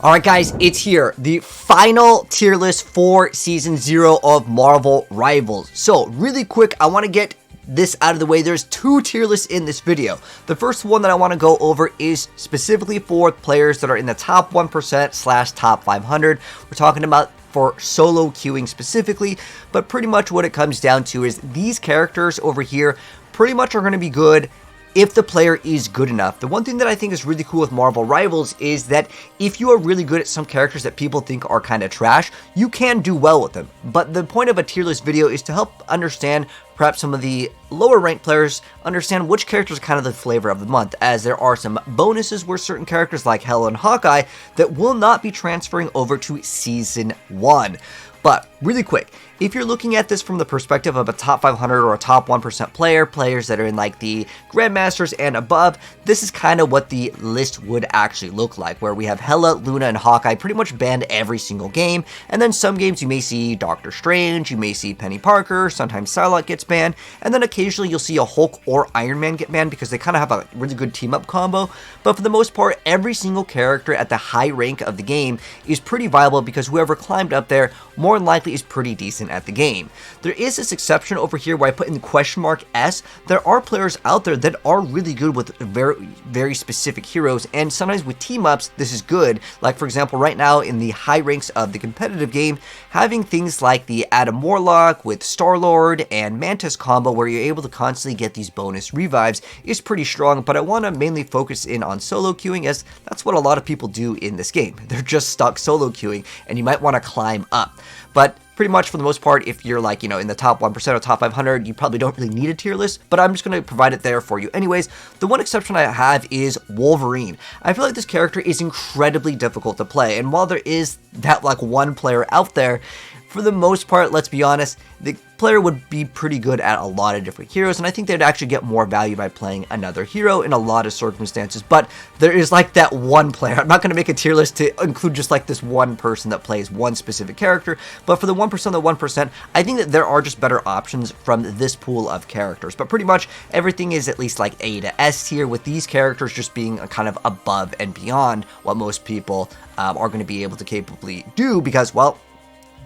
Alright guys, it's here, the final tier list for Season 0 of Marvel Rivals. So, really quick, I want to get this out of the way. There's two tier lists in this video. The first one that I want to go over is specifically for players that are in the top 1% / top 500. We're talking about for solo queuing specifically, but pretty much what it comes down to is these characters over here pretty much are going to be good if the player is good enough. The one thing that I think is really cool with Marvel Rivals is that if you are really good at some characters that people think are kind of trash, you can do well with them. But the point of a tier list video is to help understand perhaps some of the lower ranked players understand which characters are kind of the flavor of the month, as there are some bonuses where certain characters like Hela and Hawkeye that will not be transferring over to Season 1. But really quick, if you're looking at this from the perspective of a top 500 or a top 1% player, players that are in like the Grandmasters and above, this is kind of what the list would actually look like, where we have Hela, Luna, and Hawkeye pretty much banned every single game, and then some games you may see Doctor Strange, you may see Penny Parker, sometimes Starlord gets banned, and then occasionally you'll see a Hulk or Iron Man get banned because they kind of have a really good team-up combo, but for the most part, every single character at the high rank of the game is pretty viable because whoever climbed up there more than likely is pretty decent at the game. There is this exception over here where I put in question mark S. There are players out there that are really good with very specific heroes, and sometimes with team-ups this is good. Like for example, right now in the high ranks of the competitive game, having things like the Adam Warlock with Starlord and Mantis combo where you're able to constantly get these bonus revives is pretty strong, but I want to mainly focus in on solo queuing, as that's what a lot of people do in this game. They're just stuck solo queuing, and you might want to climb up. But pretty much for the most part, if you're like, in the top 1% or top 500, you probably don't really need a tier list, but I'm just going to provide it there for you. Anyways, the one exception I have is Wolverine. I feel like this character is incredibly difficult to play, and while there is that like one player out there, for the most part, let's be honest, the player would be pretty good at a lot of different heroes, and I think they'd actually get more value by playing another hero in a lot of circumstances, but there is like that one player. I'm not going to make a tier list to include just like this one person that plays one specific character, but for the 1% of the 1%, I think that there are just better options from this pool of characters, but pretty much everything is at least like A to S tier, with these characters just being kind of above and beyond what most people are going to be able to capably do, because, well,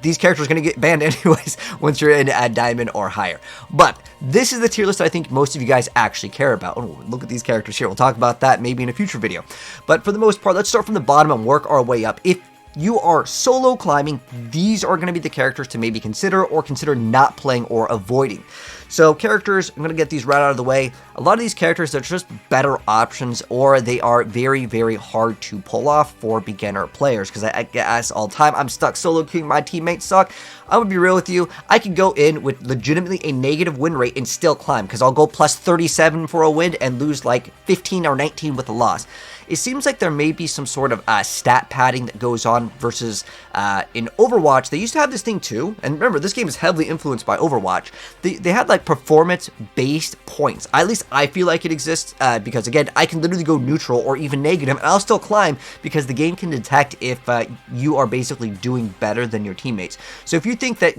these characters are going to get banned anyways once you're in at Diamond or higher. But this is the tier list I think most of you guys actually care about. Oh, look at these characters here. We'll talk about that maybe in a future video. But for the most part, let's start from the bottom and work our way up. If you are solo climbing, these are going to be the characters to maybe consider, or consider not playing or avoiding. So characters, I'm going to get these right out of the way. A lot of these characters are just better options, or they are very, very hard to pull off for beginner players, because I get asked all the time, I'm stuck solo queuing, my teammates suck. I'm going to be real with you, I can go in with legitimately a negative win rate and still climb, because I'll go plus 37 for a win and lose like 15 or 19 with a loss. It seems like there may be some sort of stat padding that goes on versus in Overwatch. They used to have this thing too, and remember, this game is heavily influenced by Overwatch. They had like performance-based points. At least I feel like it exists because, again, I can literally go neutral or even negative, and I'll still climb because the game can detect if you are basically doing better than your teammates. So if you think that,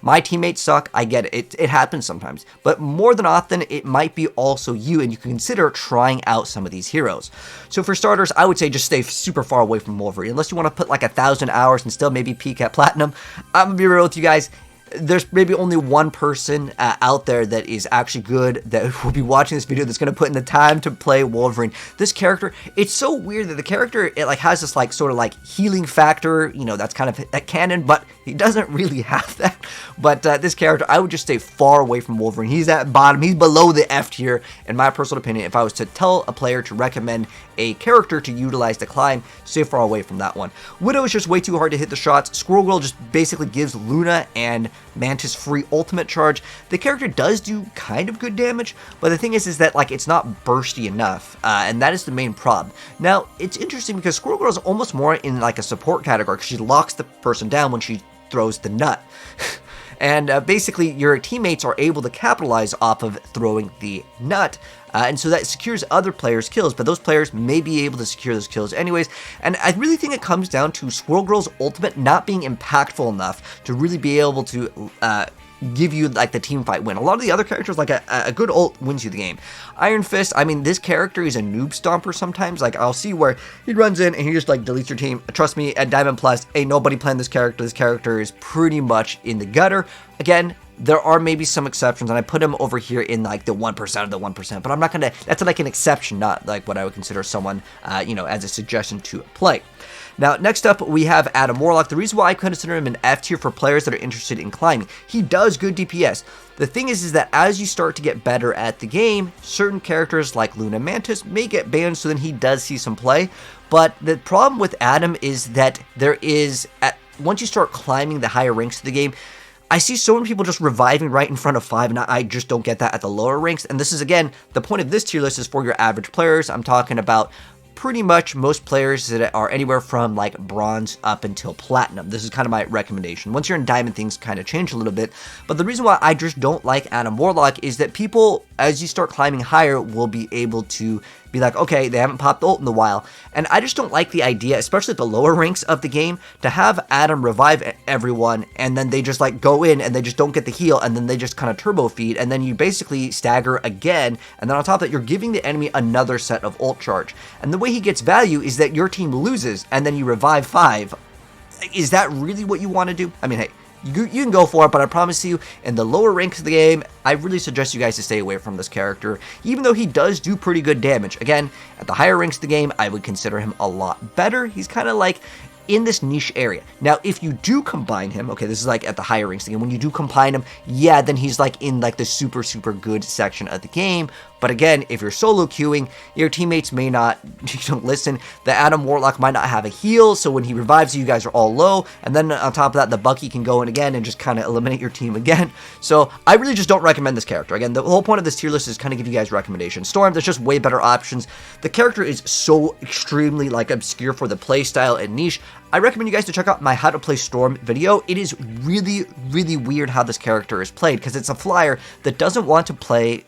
my teammates suck, I get it. It happens sometimes. But more than often, it might be also you, and you can consider trying out some of these heroes. So for starters, I would say just stay super far away from Wolverine. Unless you want to put like 1,000 hours and still maybe peak at Platinum, I'm going to be real with you guys. There's maybe only one person out there that is actually good that will be watching this video that's going to put in the time to play Wolverine. This character, it's so weird that the character, it like has this like sort of like healing factor, that's kind of that canon, but he doesn't really have that. But this character, I would just stay far away from Wolverine. He's at bottom, he's below the F tier, in my personal opinion. If I was to tell a player to recommend a character to utilize to climb, stay far away from that one. Widow is just way too hard to hit the shots. Squirrel just basically gives Luna and Mantis free ultimate charge. The character does do kind of good damage, but the thing is that like it's not bursty enough, and that is the main problem. Now, it's interesting because Squirrel Girl is almost more in like a support category because she locks the person down when she throws the nut. And basically, your teammates are able to capitalize off of throwing the nut, and so that secures other players' kills, but those players may be able to secure those kills anyways. And I really think it comes down to Squirrel Girl's ultimate not being impactful enough to really be able to give you like the team fight win. A lot of the other characters, like a good ult wins you the game. Iron Fist, I mean, this character is a noob stomper sometimes. Like, I'll see where he runs in and he just like deletes your team. Trust me, at Diamond Plus, ain't nobody playing this character. This character is pretty much in the gutter. Again, there are maybe some exceptions, and I put him over here in like the 1% of the 1%, but I'm not gonna, that's like an exception, not like what I would consider someone, you know, as a suggestion to play. Now, next up, we have Adam Warlock. The reason why I consider him an F tier for players that are interested in climbing, he does good DPS. The thing is that as you start to get better at the game, certain characters like Luna Mantis may get banned, so then he does see some play. But the problem with Adam is that there is, once you start climbing the higher ranks of the game, I see so many people just reviving right in front of 5, and I just don't get that at the lower ranks. And this is, again, the point of this tier list is for your average players. I'm talking about pretty much most players that are anywhere from like bronze up until platinum. This is kind of my recommendation. Once you're in diamond, things kind of change a little bit. But the reason why I just don't like Adam Warlock is that people, as you start climbing higher, will be able to be like, okay, they haven't popped ult in a while. And I just don't like the idea, especially at the lower ranks of the game, to have Adam revive everyone and then they just like go in and they just don't get the heal and then they just kind of turbo feed and then you basically stagger again. And then on top of that, you're giving the enemy another set of ult charge. And the way he gets value is that your team loses and then you revive 5. Is that really what you want to do? I mean, hey, you can go for it, but I promise you, in the lower ranks of the game, I really suggest you guys to stay away from this character, even though he does do pretty good damage. Again, at the higher ranks of the game, I would consider him a lot better. He's kind of like in this niche area. Now, if you do combine him, okay, this is like at the higher ranks of the game, when you do combine him, yeah, then he's like in like the super, super good section of the game. But again, if you're solo queuing, your teammates may not, you don't listen. The Adam Warlock might not have a heal, so when he revives you, you guys are all low. And then on top of that, the Bucky can go in again and just kind of eliminate your team again. So I really just don't recommend this character. Again, the whole point of this tier list is kind of give you guys recommendations. Storm, there's just way better options. The character is so extremely like obscure for the playstyle and niche. I recommend you guys to check out my How to Play Storm video. It is really, really weird how this character is played because it's a flyer that doesn't want to play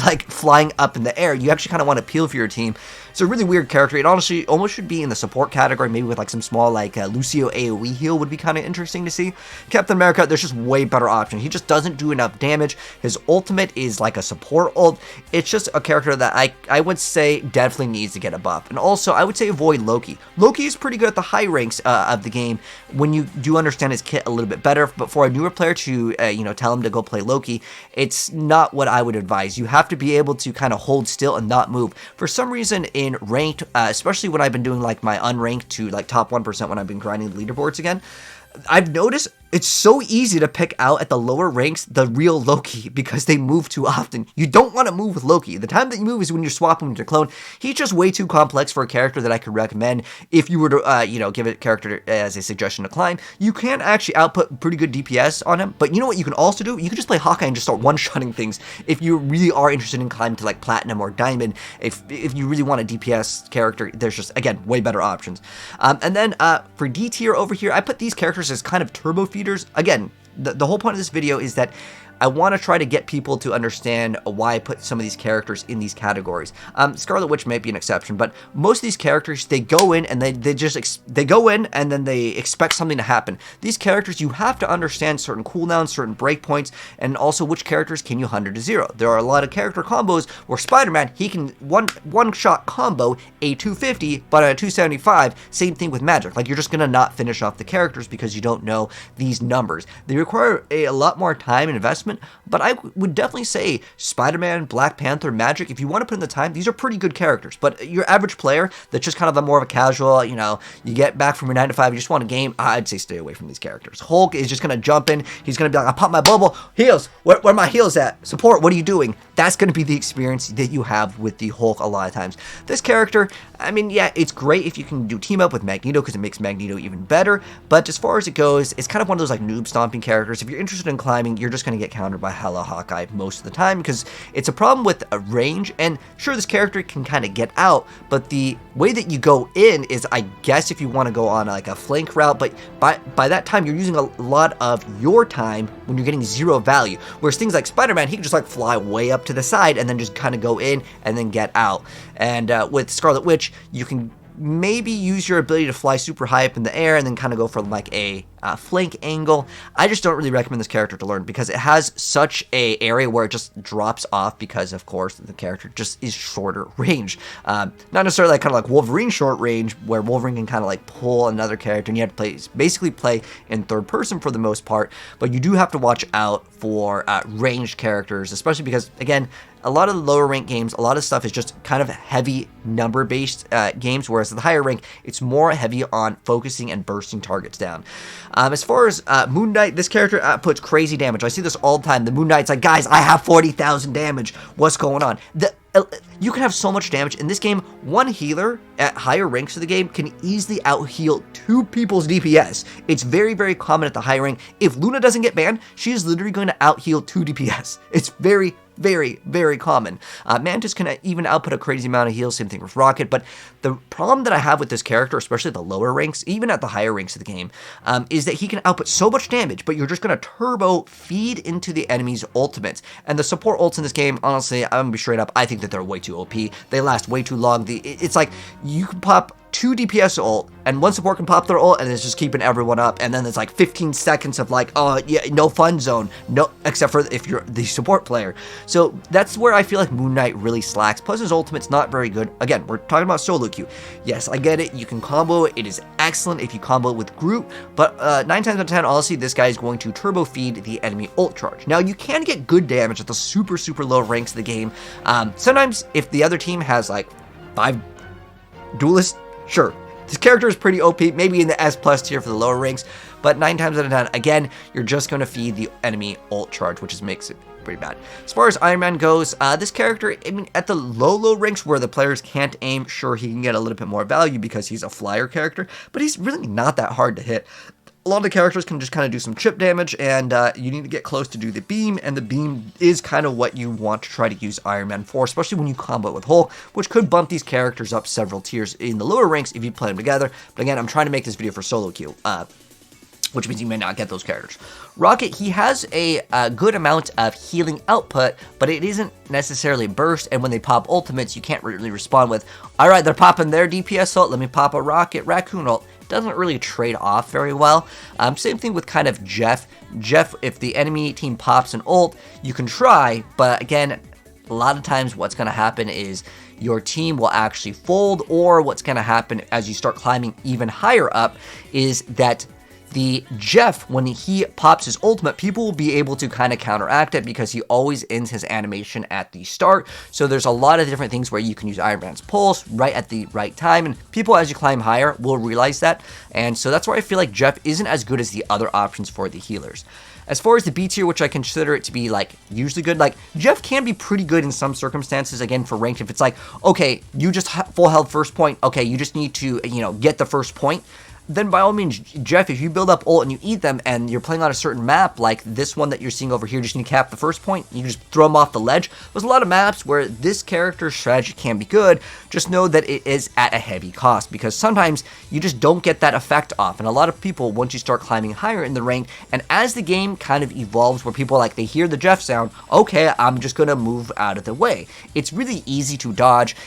like flying up in the air. You actually kind of want to peel for your team. It's a really weird character. It honestly almost should be in the support category, maybe with like some small like Lucio AoE heal would be kind of interesting to see. Captain America, there's just way better options. He just doesn't do enough damage. His ultimate is like a support ult. It's just a character that I would say definitely needs to get a buff. And also, I would say avoid Loki. Loki is pretty good at the high ranks of the game when you do understand his kit a little bit better. But for a newer player to, you know, tell him to go play Loki, it's not what I would advise. You have to be able to kind of hold still and not move. For some reason, in ranked, especially when I've been doing like my unranked to like top 1% when I've been grinding the leaderboards again, I've noticed it's so easy to pick out at the lower ranks the real Loki because they move too often. You don't want to move with Loki. The time that you move is when you're swapping with your clone. He's just way too complex for a character that I could recommend if you were to, you know, give a character as a suggestion to climb. You can actually output pretty good DPS on him, but you know what you can also do? You can just play Hawkeye and just start one-shotting things if you really are interested in climbing to like Platinum or Diamond. If you really want a DPS character, there's just, again, way better options. And then for D tier over here, I put these characters as kind of turbo feeders. Again, the whole point of this video is that I want to try to get people to understand why I put some of these characters in these categories. Scarlet Witch might be an exception, but most of these characters, they go in and they go in and then they expect something to happen. These characters, you have to understand certain cooldowns, certain breakpoints, and also which characters can you 100 to 0. There are a lot of character combos where Spider-Man, he can one-shot combo a 250, but a 275, same thing with Magic. Like, you're just going to not finish off the characters because you don't know these numbers. They require a lot more time and investment, but I would definitely say Spider-Man, Black Panther, Magic, if you want to put in the time, these are pretty good characters. But your average player that's just kind of more of a casual, you know, you get back from your 9 to 5, you just want a game, I'd say stay away from these characters. Hulk is just going to jump in, he's going to be like, I pop my bubble, heals, where are my heals at? Support, what are you doing? That's going to be the experience that you have with the Hulk a lot of times. This character, I mean, yeah, it's great if you can do team up with Magneto because it makes Magneto even better, but as far as it goes, it's kind of one of those like noob stomping characters. If you're interested in climbing, you're just going to get countered by hella Hawkeye most of the time because it's a problem with a range. And sure, this character can kind of get out, but the way that you go in is, I guess, if you want to go on like a flank route, but by that time you're using a lot of your time when you're getting 0 value, whereas things like Spider-Man, he can just like fly way up to the side and then just kind of go in and then get out. And with Scarlet Witch, you can maybe use your ability to fly super high up in the air and then kind of go for like a flank angle. I just don't really recommend this character to learn because it has such a area where it just drops off because, of course, the character just is shorter range. Not necessarily like, kind of like Wolverine short range, where Wolverine can kind of like pull another character and you have to basically play in third person for the most part, but you do have to watch out for ranged characters, especially because, again, a lot of the lower rank games, a lot of stuff is just kind of heavy number based games, whereas at the higher rank, it's more heavy on focusing and bursting targets down. As far as Moon Knight, this character puts crazy damage. I see this all the time. The Moon Knight's like, guys, I have 40,000 damage. What's going on? You can have so much damage. In this game, one healer at higher ranks of the game can easily out-heal 2 people's DPS. It's very, very common at the high rank. If Luna doesn't get banned, she is literally going to out-heal 2 DPS. It's very, very, very common. Mantis can even output a crazy amount of heals, same thing with Rocket, but the problem that I have with this character, especially at the lower ranks, even at the higher ranks of the game, is that he can output so much damage, but you're just going to turbo feed into the enemy's ultimates. And the support ults in this game, honestly, I'm going to be straight up, I think that they're way too OP. They last way too long. It's like, you can pop 2 DPS ult, and one support can pop their ult, and it's just keeping everyone up, and then there's like 15 seconds of like, oh yeah, no fun zone, no, except for if you're the support player. So that's where I feel like Moon Knight really slacks, plus his ultimate's not very good. Again, we're talking about solo queue. Yes, I get it, you can combo it, it is excellent if you combo it with Groot, but 9 times out of 10, honestly, this guy is going to turbo feed the enemy ult charge. Now, you can get good damage at the super, super low ranks of the game. Sometimes, if the other team has like 5 duelists, sure, this character is pretty OP, maybe in the S+ tier for the lower ranks, but 9 times out of 10, again, you're just going to feed the enemy ult charge, which makes it pretty bad. As far as Iron Man goes, this character, I mean, at the low ranks where the players can't aim, sure, he can get a little bit more value because he's a flyer character, but he's really not that hard to hit. A lot of the characters can just kind of do some chip damage, and you need to get close to do the beam, and the beam is kind of what you want to try to use Iron Man for, especially when you combo it with Hulk, which could bump these characters up several tiers in the lower ranks if you play them together. But again, I'm trying to make this video for solo queue, which means you may not get those characters. Rocket, he has a good amount of healing output, but it isn't necessarily burst, and when they pop ultimates, you can't really respond with, alright, they're popping their DPS ult, let me pop a Rocket Raccoon ult. Doesn't really trade off very well. Same thing with kind of Jeff. Jeff, if the enemy team pops an ult, you can try, but again, a lot of times what's going to happen is your team will actually fold, or what's going to happen as you start climbing even higher up is that the Jeff, when he pops his ultimate, people will be able to kind of counteract it because he always ends his animation at the start. So there's a lot of different things where you can use Iron Man's Pulse right at the right time, and people, as you climb higher, will realize that. And so that's why I feel like Jeff isn't as good as the other options for the healers. As far as the B tier, which I consider it to be like usually good, like Jeff can be pretty good in some circumstances, again, for ranked. If it's like, okay, you just full health first point, okay, you just need to, you know, get the first point, then by all means, Jeff, if you build up ult and you eat them and you're playing on a certain map, like this one that you're seeing over here, just need to cap the first point, you can just throw them off the ledge. There's a lot of maps where this character's strategy can be good, just know that it is at a heavy cost, because sometimes you just don't get that effect off, and a lot of people, once you start climbing higher in the rank, and as the game kind of evolves where people like, they hear the Jeff sound, okay, I'm just gonna move out of the way. It's really easy to dodge.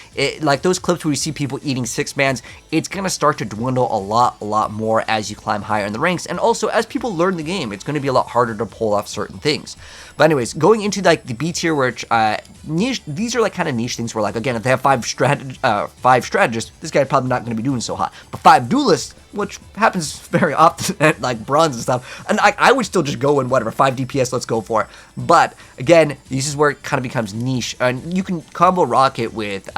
Like those clips where you see people eating 6-mans, it's gonna start to dwindle a lot more as you climb higher in the ranks, and also as people learn the game, it's going to be a lot harder to pull off certain things. But anyways, going into like the B tier, which niche, these are like kind of niche things where, like, again, if they have 5 strategists, this guy's probably not going to be doing so hot. But 5 duelists, which happens very often at like bronze and stuff, and I would still just go in whatever 5 DPS, let's go for it. But again, this is where it kind of becomes niche, and you can combo Rocket with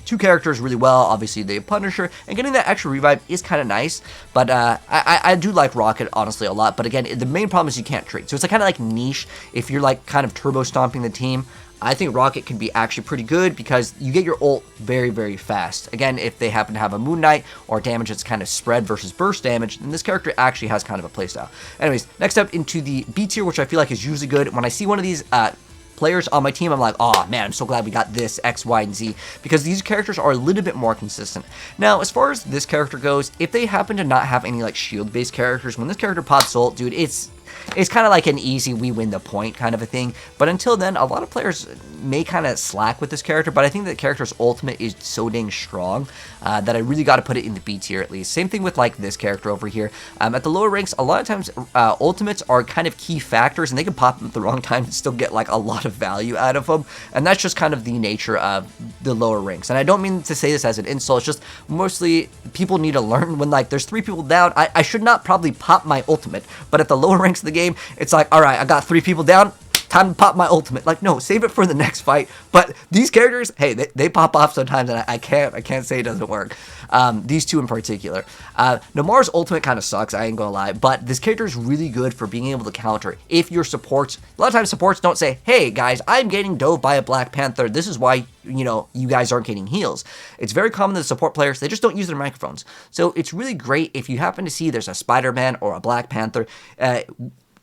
2 characters really well, obviously the Punisher, and getting that extra revive is kind of nice, but I do like Rocket, honestly, a lot, but again, the main problem is you can't trade, so it's kind of like niche. If you're like kind of turbo stomping the team, I think Rocket can be actually pretty good because you get your ult very, very fast. Again, if they happen to have a Moon Knight or damage that's kind of spread versus burst damage, then this character actually has kind of a playstyle. Anyways, next up into the B tier, which I feel like is usually good. When I see one of these players on my team, I'm like, oh man, I'm so glad we got this X, Y, and Z, because these characters are a little bit more consistent. Now, as far as this character goes, if they happen to not have any like shield-based characters, when this character pops ult, dude, it's it's kind of like an easy we win the point kind of a thing. But until then, a lot of players may kind of slack with this character, but I think the character's ultimate is so dang strong that I really got to put it in the B tier at least. Same thing with like this character over here. At the lower ranks, a lot of times ultimates are kind of key factors, and they can pop them at the wrong time and still get like a lot of value out of them, and that's just kind of the nature of the lower ranks. And I don't mean to say this as an insult, it's just mostly people need to learn when like there's 3 people down, I should not probably pop my ultimate, but at the lower ranks of the game, it's like, all right, I got 3 people down, time to pop my ultimate. Like, no, save it for the next fight. But these characters, hey, they pop off sometimes, and I can't say it doesn't work. These two in particular. Namar's ultimate kind of sucks, I ain't gonna lie, but this character is really good for being able to counter if your supports, a lot of times supports don't say, hey guys, I'm getting dove by a Black Panther, this is why, you know, you guys aren't getting heals. It's very common that support players, they just don't use their microphones. So it's really great if you happen to see there's a Spider-Man or a Black Panther,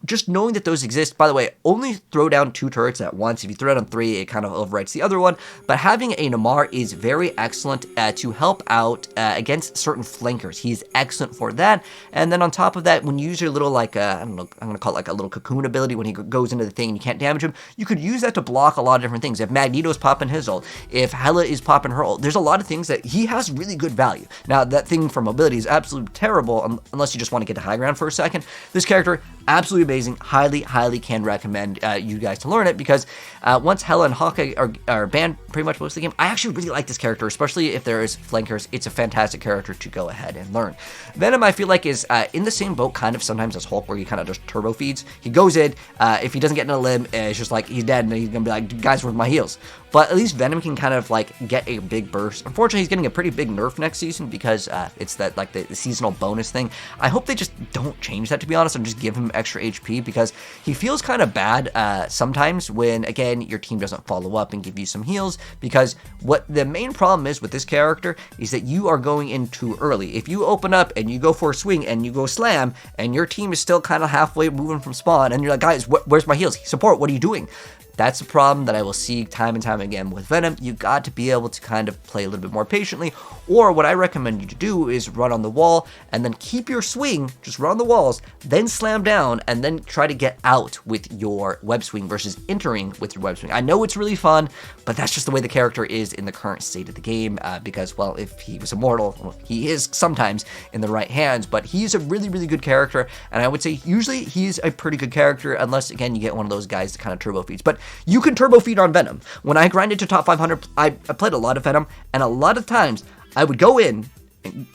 just knowing that those exist. By the way, only throw down 2 turrets at once. If you throw down 3, it kind of overwrites the other one. But having a Namor is very excellent to help out against certain flankers. He's excellent for that. And then on top of that, when you use your little, like, I don't know, I'm going to call it like a little cocoon ability when he goes into the thing and you can't damage him, you could use that to block a lot of different things. If Magneto's popping his ult, if Hela is popping her ult, there's a lot of things that he has really good value. Now, that thing for mobility is absolutely terrible unless you just want to get to high ground for a second. This character, absolutely amazing. Highly can recommend you guys to learn it, because once Hela and Hawkeye are banned pretty much most of the game, I actually really like this character, especially if there is flankers. It's a fantastic character to go ahead and learn. Venom, I feel like, is in the same boat kind of sometimes as Hulk, where he kind of just turbo feeds. He goes in, if he doesn't get in a limb, it's just like he's dead, and he's gonna be like, guys, where's my heals? But at least Venom can kind of like get a big burst. Unfortunately, he's getting a pretty big nerf next season because it's that like the seasonal bonus thing. I hope they just don't change that, to be honest, and just give him extra HP, because he feels kind of bad sometimes when, again, your team doesn't follow up and give you some heals, because what the main problem is with this character is that you are going in too early. If you open up and you go for a swing and you go slam and your team is still kind of halfway moving from spawn and you're like, guys, where's my heals? Support, what are you doing? That's a problem that I will see time and time again with Venom. You got to be able to kind of play a little bit more patiently, or what I recommend you to do is run on the wall and then keep your swing, just run on the walls, then slam down, and then try to get out with your web swing versus entering with your web swing. I know it's really fun, but that's just the way the character is in the current state of the game, because, well, if he was immortal, well, he is sometimes in the right hands, but he's a really good character, and I would say usually he's a pretty good character, unless, again, you get one of those guys that kind of turbo feeds. But you can turbo feed on Venom. When I grinded to top 500, I played a lot of Venom, and a lot of times I would go in, and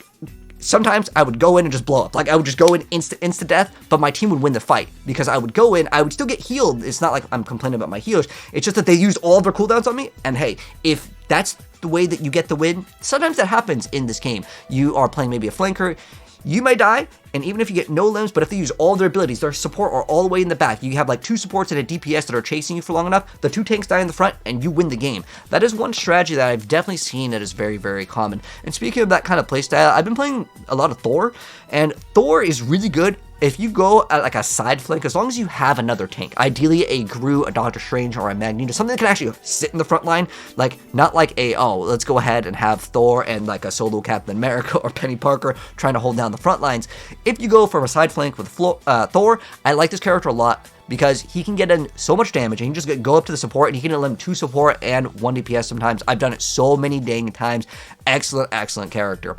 sometimes I would go in and just blow up. Like, I would just go in insta death, but my team would win the fight, because I would go in, I would still get healed. It's not like I'm complaining about my heals. It's just that they used all of their cooldowns on me, and hey, if that's the way that you get the win, sometimes that happens in this game. You are playing maybe a flanker, you may die, and even if you get no limbs, but if they use all their abilities, their support are all the way in the back. You have like 2 supports and a DPS that are chasing you for long enough, the 2 tanks die in the front, and you win the game. That is one strategy that I've definitely seen that is very common. And speaking of that kind of playstyle, I've been playing a lot of Thor, and Thor is really good if you go at like a side flank, as long as you have another tank, ideally a Groot, a Doctor Strange, or a Magneto, something that can actually sit in the front line, like not like a, oh, let's go ahead and have Thor and like a solo Captain America or Penny Parker trying to hold down the front lines. If you go from a side flank with Thor, I like this character a lot, because he can get in so much damage, and he can just go up to the support, and he can eliminate 2 support and 1 DPS sometimes. I've done it so many dang times. Excellent character.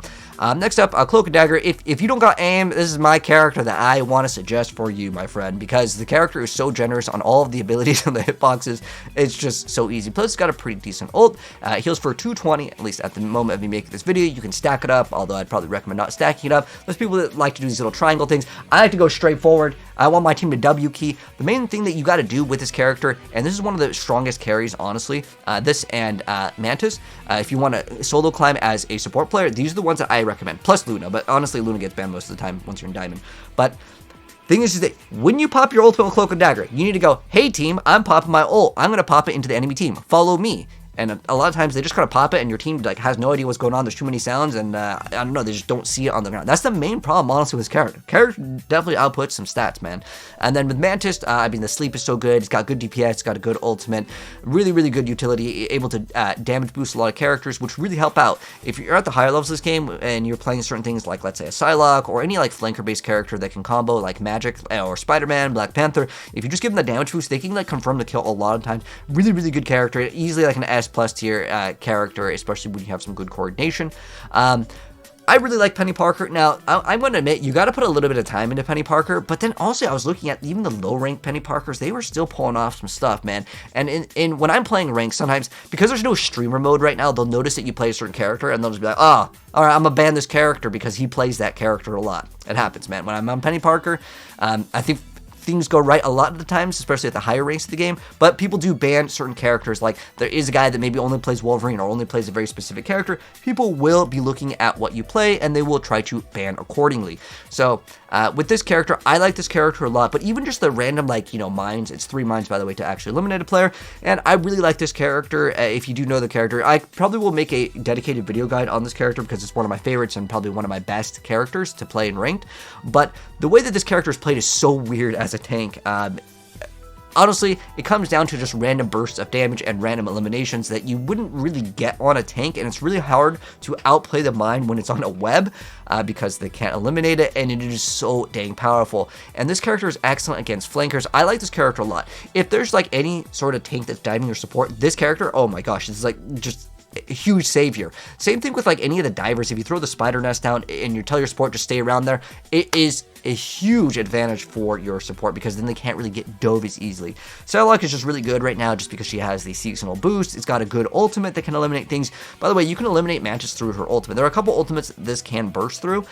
Next up, Cloak and Dagger. If you don't got aim, this is my character that I want to suggest for you, my friend, because the character is so generous on all of the abilities and the hitboxes. It's just so easy. Plus, it's got a pretty decent ult. Heals for 220, at least at the moment of me making this video. You can stack it up, although I'd probably recommend not stacking it up. There's people that like to do these little triangle things. I like to go straight forward. I want my team to W key. The main thing that you got to do with this character, and this is one of the strongest carries, honestly, this and Mantis, if you want to solo climb as a support player, these are the ones that I recommend, plus Luna, but honestly, Luna gets banned most of the time once you're in Diamond. But thing is that when you pop your ultimate Cloak and Dagger, you need to go, hey team, I'm popping my ult. I'm going to pop it into the enemy team. Follow me. and a lot of times they just kind of pop it, and your team like has no idea what's going on. There's too many sounds, and I don't know, they just don't see it on the ground. That's the main problem, honestly, with this character. Character definitely outputs some stats, man. And then with Mantis, I mean, the sleep is so good. It's got good DPS, it's got a good ultimate, really, really good utility, able to damage boost a lot of characters, which really help out. If you're at the higher levels of this game and you're playing certain things like, let's say, a Psylocke or any like flanker-based character that can combo like Magic or Spider-Man, Black Panther, if you just give them the damage boost, they can like confirm the kill a lot of times. Really, really good character, easily like an S+ tier character, especially when you have some good coordination. I really like Penny Parker. Now, I'm going to admit, you got to put a little bit of time into Penny Parker, but then also I was looking at even the low-ranked Penny Parkers, they were still pulling off some stuff, man. And when I'm playing ranked, sometimes, because there's no streamer mode right now, they'll notice that you play a certain character, and they'll just be like, oh, all right, I'm going to ban this character because he plays that character a lot. It happens, man. When I'm on Penny Parker, I think things go right a lot of the times, especially at the higher ranks of the game, but people do ban certain characters. Like, there is a guy that maybe only plays Wolverine or only plays a very specific character. People will be looking at what you play, and they will try to ban accordingly. So, with this character, I like this character a lot, but even just the random, like, you know, mines, it's 3 mines, by the way, to actually eliminate a player, and I really like this character. If you do know the character, I probably will make a dedicated video guide on this character because it's one of my favorites and probably one of my best characters to play in ranked, but the way that this character is played is so weird as a tank. Honestly, it comes down to just random bursts of damage and random eliminations that you wouldn't really get on a tank, and it's really hard to outplay the mine when it's on a web because they can't eliminate it, and it is so dang powerful. And this character is excellent against flankers. I like this character a lot. If there's like any sort of tank that's diving your support, this character, oh my gosh, this is like just a huge savior. Same thing with like any of the divers. If you throw the spider nest down and you tell your support to stay around there, it is a huge advantage for your support because then they can't really get dove as easily. Psylocke is just really good right now just because she has the seasonal boost. It's got a good ultimate that can eliminate things. By the way, you can eliminate Mantis through her ultimate. There are a couple ultimates that this can burst through.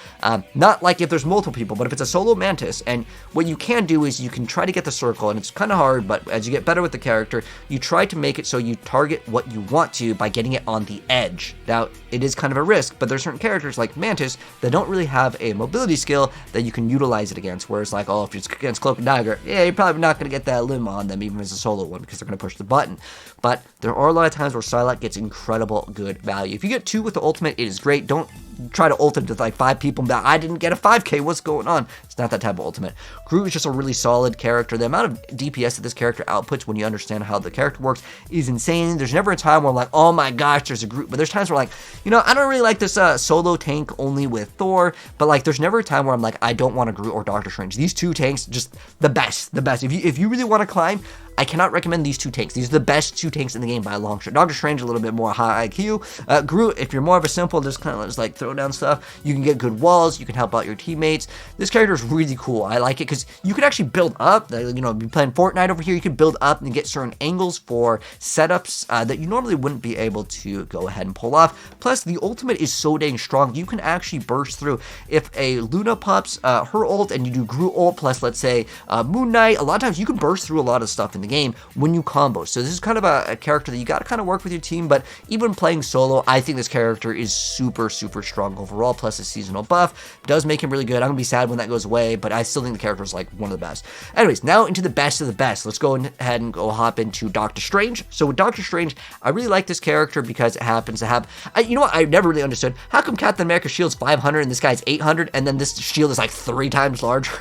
Not like if there's multiple people, but if it's a solo Mantis, and what you can do is you can try to get the circle, and it's kind of hard, but as you get better with the character, you try to make it so you target what you want to by getting it on the edge. Now, it is kind of a risk, but there's certain characters like Mantis that don't really have a mobility skill that you can utilize it against, whereas like, oh, if it's against Cloak and Dagger, yeah, you're probably not going to get that limb on them even as a solo one because they're going to push the button. But there are a lot of times where Psylocke gets incredible good value. If you get 2 with the ultimate, it is great. Don't try to ult into like 5 people and be like, I didn't get a 5k, what's going on? It's not that type of ultimate. Groot is just a really solid character. The amount of DPS that this character outputs when you understand how the character works is insane. There's never a time where I'm like, oh my gosh, there's a Groot, but there's times where like, you know, I don't really like this solo tank only with Thor, but like there's never a time where I'm like, I don't want a Groot or Doctor Strange. These 2 tanks, just the best. If you really want to climb, I cannot recommend these 2 tanks. These are the best 2 tanks in the game by a long shot. Doctor Strange, a little bit more high IQ. Groot, if you're more of a simple, just kind of just like throw down stuff, you can get good walls, you can help out your teammates. This character is really cool. I like it because you can actually build up. You know, be playing Fortnite over here, you can build up and get certain angles for setups that you normally wouldn't be able to go ahead and pull off. Plus, the ultimate is so dang strong. You can actually burst through. If a Luna pops her ult and you do Groot ult plus, let's say, Moon Knight, a lot of times you can burst through a lot of stuff in the game when you combo. So this is kind of a character that you got to kind of work with your team, but even playing solo, I think this character is super, super strong overall, plus his seasonal buff does make him really good. I'm gonna be sad when that goes away, but I still think the character is like one of the best. Anyways, now into the best of the best. Let's go ahead and go hop into Doctor Strange. So with Doctor Strange, I really like this character because it happens to have, you know what, I never really understood, how come Captain America's shield's 500 and this guy's 800 and then this shield is like 3 times larger?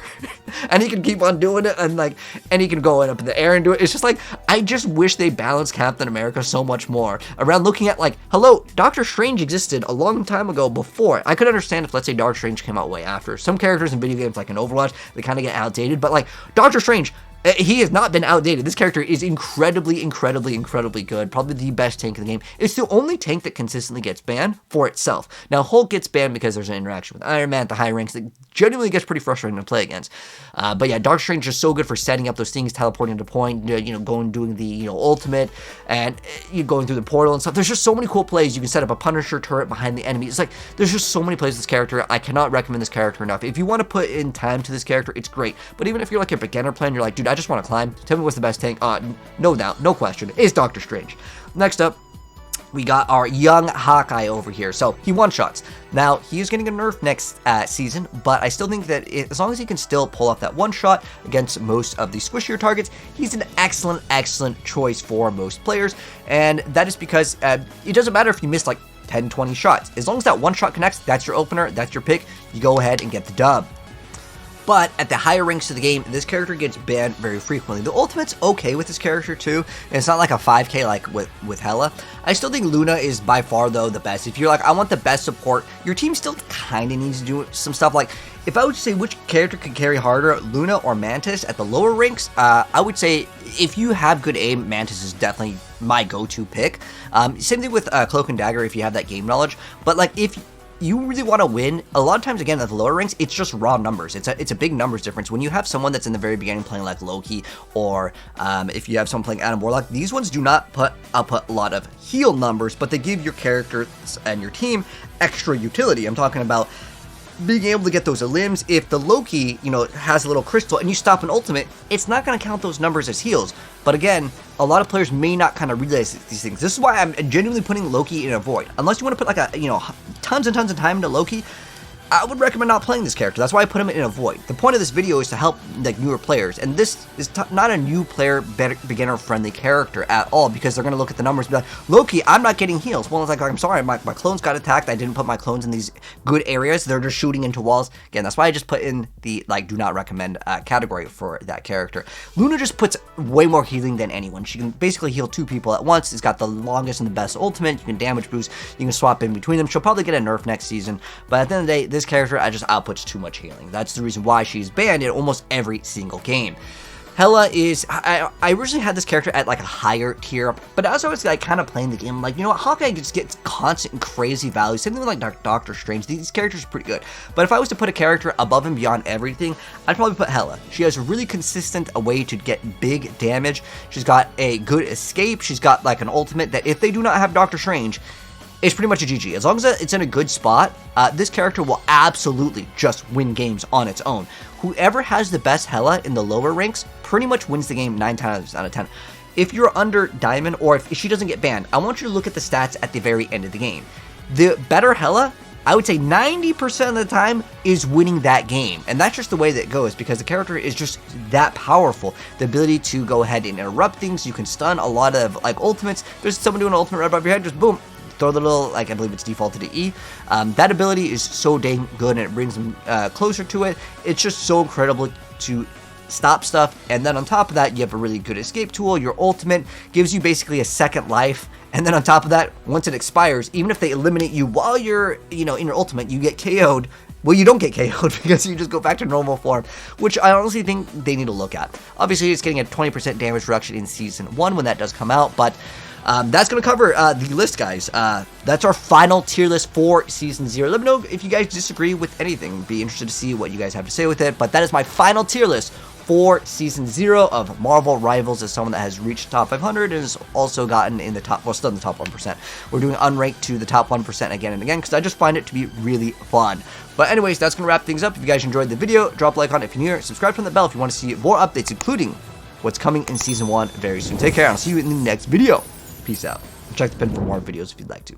And he can keep on doing it, and he can go up in the air and do it. It's just like, I just wish they balanced Captain America so much more around looking at like, hello, Doctor Strange existed a long time ago before. I could understand if, let's say, Doctor Strange came out way after. Some characters in video games, like in Overwatch, they kind of get outdated, but like Doctor Strange, he has not been outdated. This character is incredibly, incredibly, incredibly good. Probably the best tank in the game. It's the only tank that consistently gets banned for itself. Now, Hulk gets banned because there's an interaction with Iron Man at the high ranks that genuinely gets pretty frustrating to play against. But yeah, Doctor Strange is so good for setting up those things, teleporting to point, you know, going, doing the, you know, ultimate, and you going through the portal and stuff. There's just so many cool plays. You can set up a Punisher turret behind the enemy. It's like, there's just so many plays with this character. I cannot recommend this character enough. If you want to put in time to this character, it's great. But even if you're like a beginner player and you're like, dude, I just want to climb, tell me what's the best tank. No doubt, no question, it's Doctor Strange. Next up, we got our young Hawkeye over here. So he one-shots. Now, he is getting a nerf next season, but I still think that as long as he can still pull off that one-shot against most of the squishier targets, he's an excellent, excellent choice for most players. And that is because it doesn't matter if you miss like 10, 20 shots. As long as that one shot connects, that's your opener, that's your pick, you go ahead and get the dub. But at the higher ranks of the game, this character gets banned very frequently. The ultimate's okay with this character too, and it's not like a 5k like with Hela. I still think Luna is by far though the best. If you're like, I want the best support, your team still kind of needs to do some stuff. Like, if I would say which character could carry harder, Luna or Mantis at the lower ranks, I would say if you have good aim, Mantis is definitely my go-to pick. Same thing with Cloak and Dagger if you have that game knowledge. But like, if you really want to win, a lot of times, again, at the lower ranks, it's just raw numbers. It's a big numbers difference. When you have someone that's in the very beginning playing like Loki, or if you have someone playing Adam Warlock, these ones do not output a lot of heal numbers, but they give your characters and your team extra utility. I'm talking about being able to get those limbs. If the Loki, has a little crystal and you stop an ultimate, it's not going to count those numbers as heals. But again, a lot of players may not kind of realize these things. This is why I'm genuinely putting Loki in a void. Unless you want to put like tons and tons of time into Loki, I would recommend not playing this character. That's why I put him in a void. The point of this video is to help like newer players, and this is not a new player, beginner friendly character at all, because they're going to look at the numbers and be like, Loki, I'm not getting heals. Well, it's like, I'm sorry, my clones got attacked. I didn't put my clones in these good areas. They're just shooting into walls. Again, that's why I just put in the do not recommend category for that character. Luna just puts way more healing than anyone. She can basically heal 2 people at once. It's got the longest and the best ultimate. You can damage boost. You can swap in between them. She'll probably get a nerf next season, but at the end of the day, this character just outputs too much healing. That's the reason why she's banned in almost every single game. Hela is, I originally had this character at like a higher tier, but as I was like kind of playing the game, I'm like, Hawkeye just gets constant and crazy value. Same thing with like Doctor Strange. These characters are pretty good. But if I was to put a character above and beyond everything, I'd probably put Hela. She has a really consistent way to get big damage. She's got a good escape. She's got like an ultimate that if they do not have Doctor Strange, it's pretty much a GG. As long as it's in a good spot, this character will absolutely just win games on its own. Whoever has the best Hela in the lower ranks pretty much wins the game 9 times out of 10. If you're under Diamond, or if she doesn't get banned, I want you to look at the stats at the very end of the game. The better Hela, I would say 90% of the time, is winning that game. And that's just the way that it goes, because the character is just that powerful. The ability to go ahead and interrupt things, you can stun a lot of like ultimates. There's someone doing an ultimate right above your head, just boom. Throw the little, like, I believe it's defaulted to E. That ability is so dang good, and it brings them closer to it. It's just so incredible to stop stuff. And then on top of that, you have a really good escape tool. Your ultimate gives you basically a second life. And then on top of that, once it expires, even if they eliminate you while you're, in your ultimate, you get KO'd. Well, you don't get KO'd because you just go back to normal form, which I honestly think they need to look at. Obviously, it's getting a 20% damage reduction in Season 1 when that does come out, but that's going to cover the list, guys. That's our final tier list for Season 0. Let me know if you guys disagree with anything. Be interested to see what you guys have to say with it, but that is my final tier list for Season 0 of Marvel Rivals, as someone that has reached top 500 and has also gotten in the top, well, still in the top 1%. We're doing unranked to the top 1% again and again, because I just find it to be really fun. But anyways, that's going to wrap things up. If you guys enjoyed the video, drop a like on it if you're new here, subscribe from the bell if you want to see more updates, including what's coming in Season 1 very soon. Take care, and I'll see you in the next video. Peace out. Check the pin for more videos if you'd like to.